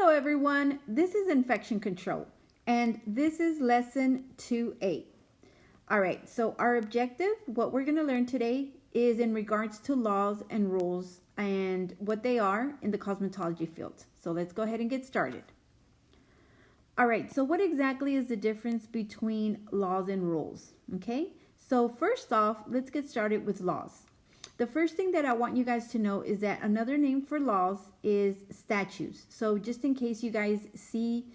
Hello everyone, this is infection control and this is lesson 2A. Alright, so our objective, what we're going to learn today is in regards to laws and rules and what they are in the cosmetology field. So let's go ahead and get started. Alright, so what exactly is the difference between laws and rules? Okay, so first off, let's get started with laws. The first thing that I want you guys to know is that another name for laws is statutes. So just in case you guys see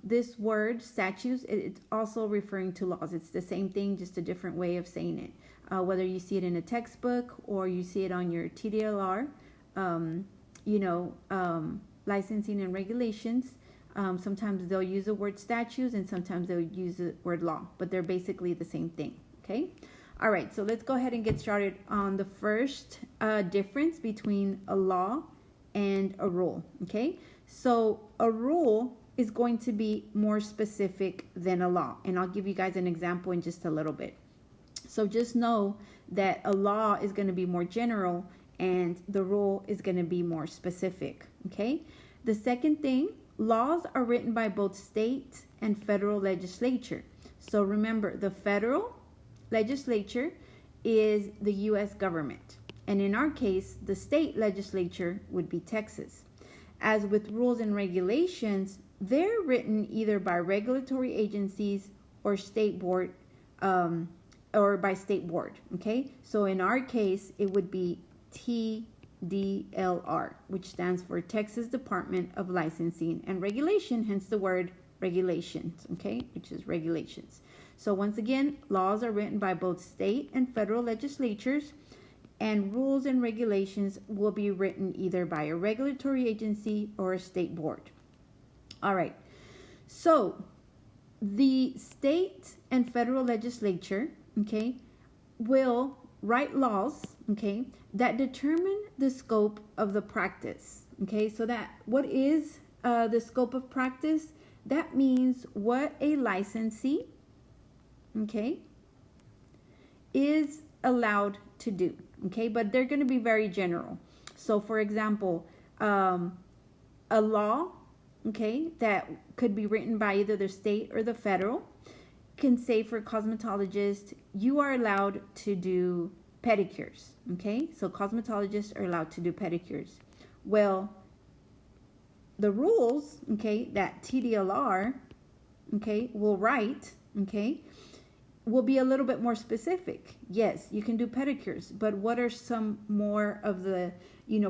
this word, statutes, it's also referring to laws. It's the same thing, just a different way of saying it. Whether you see it in a textbook or you see it on your TDLR, licensing and regulations. Sometimes they'll use the word statutes and sometimes they'll use the word law, but they're basically the same thing, okay? All right, so let's go ahead and get started on the first difference between a law and a rule, okay? So a rule is going to be more specific than a law, and I'll give you guys an example in just a little bit. So just know that a law is going to be more general and the rule is going to be more specific, okay? The second thing, laws are written by both state and federal legislature. So remember, the federal legislature is the U.S. government, and in our case the state legislature would be Texas. As with rules and regulations, they're written either by regulatory agencies or state board or by state board, okay? So in our case it would be TDLR, which stands for Texas Department of Licensing and Regulation, hence the word regulations, okay, which is regulations. So once again, laws are written by both state and federal legislatures, and rules and regulations will be written either by a regulatory agency or a state board. All right, so the state and federal legislature, okay, will write laws, okay, that determine the scope of the practice, okay? So that, what is the scope of practice? That means what a licensee, okay, is allowed to do, okay? But they're going to be very general. So for example, a law, okay, that could be written by either the state or the federal can say for cosmetologists, you are allowed to do pedicures, okay? So cosmetologists are allowed to do pedicures. Well, the rules, okay, that TDLR, okay, will write, okay, will be a little bit more specific. Yes, you can do pedicures, but what are some more of the,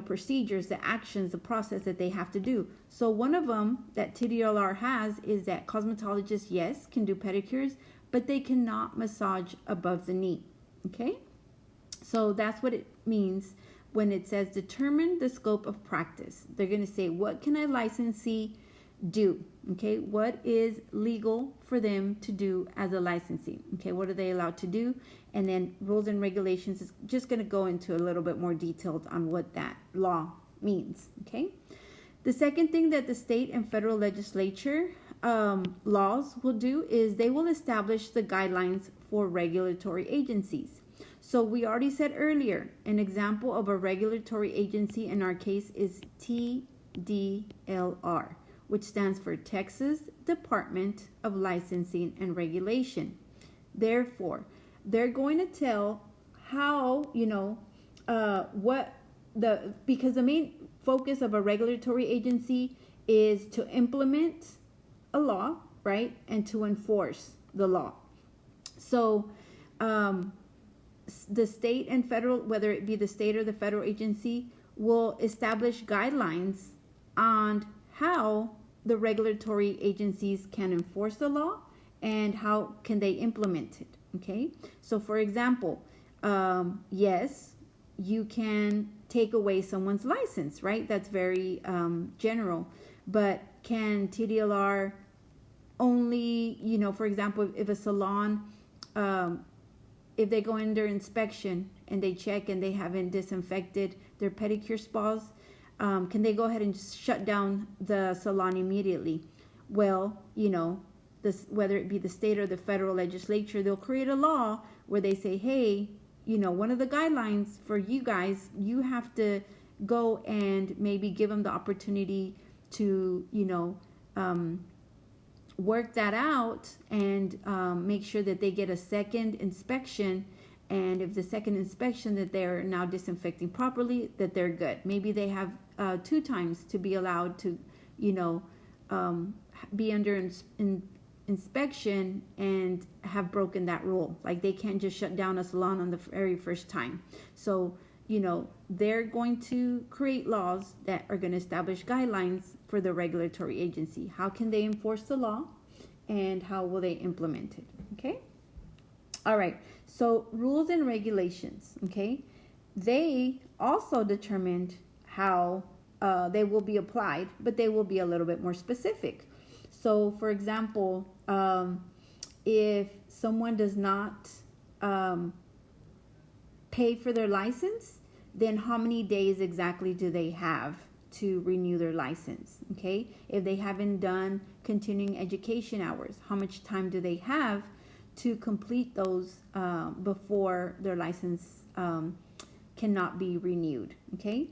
procedures, the actions, the process that they have to do? So one of them that TDLR has is that cosmetologists, yes, can do pedicures, but they cannot massage above the knee, okay? So that's what it means when it says determine the scope of practice. They're going to say, what can a licensee do? Okay, what is legal for them to do as a licensee? Okay, what are they allowed to do? And then rules and regulations is just going to go into a little bit more detailed on what that law means. Okay, the second thing that the state and federal legislature laws will do is they will establish the guidelines for regulatory agencies. So we already said earlier, an example of a regulatory agency in our case is TDLR, which stands for Texas Department of Licensing and Regulation. Therefore, they're going to tell how, because the main focus of a regulatory agency is to implement a law, right, and to enforce the law. So, the state and federal, whether it be the state or the federal agency, will establish guidelines on how the regulatory agencies can enforce the law and how can they implement it, okay? So for example, yes, you can take away someone's license, right? That's very general. But can TDLR only, for example, if a salon, if they go under inspection and they check and they haven't disinfected their pedicure spas, can they go ahead and just shut down the salon immediately? Well, whether it be the state or the federal legislature, they'll create a law where they say, hey, one of the guidelines for you guys, you have to go and maybe give them the opportunity to, work that out and make sure that they get a second inspection. And if the second inspection that they're now disinfecting properly, that they're good. Maybe they have 2 times to be allowed to, be under inspection and have broken that rule. Like they can't just shut down a salon on the very first time. So, they're going to create laws that are going to establish guidelines for the regulatory agency. How can they enforce the law and how will they implement it? Okay. All right. So rules and regulations. Okay. They also determined how they will be applied, but they will be a little bit more specific. So, for example, if someone does not pay for their license, then how many days exactly do they have to renew their license? Okay. If they haven't done continuing education hours, how much time do they have to complete those before their license cannot be renewed? Okay.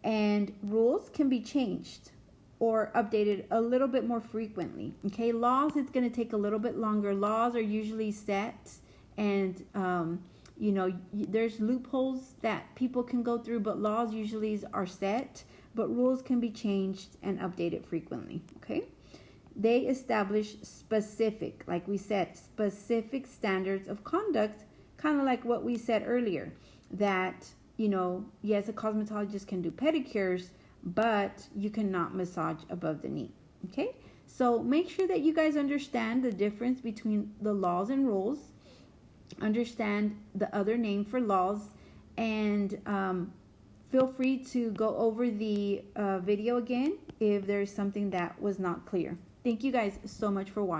And rules can be changed or updated a little bit more frequently. Okay. Laws, it's going to take a little bit longer. Laws are usually set, and there's loopholes that people can go through, but laws usually are set, but rules can be changed and updated frequently. Okay. They establish specific, like we said, specific standards of conduct, kind of like what we said earlier, that, yes, a cosmetologist can do pedicures, but you cannot massage above the knee. Okay. So make sure that you guys understand the difference between the laws and rules, understand the other name for laws, and feel free to go over the video again if there's something that was not clear. Thank you guys so much for watching.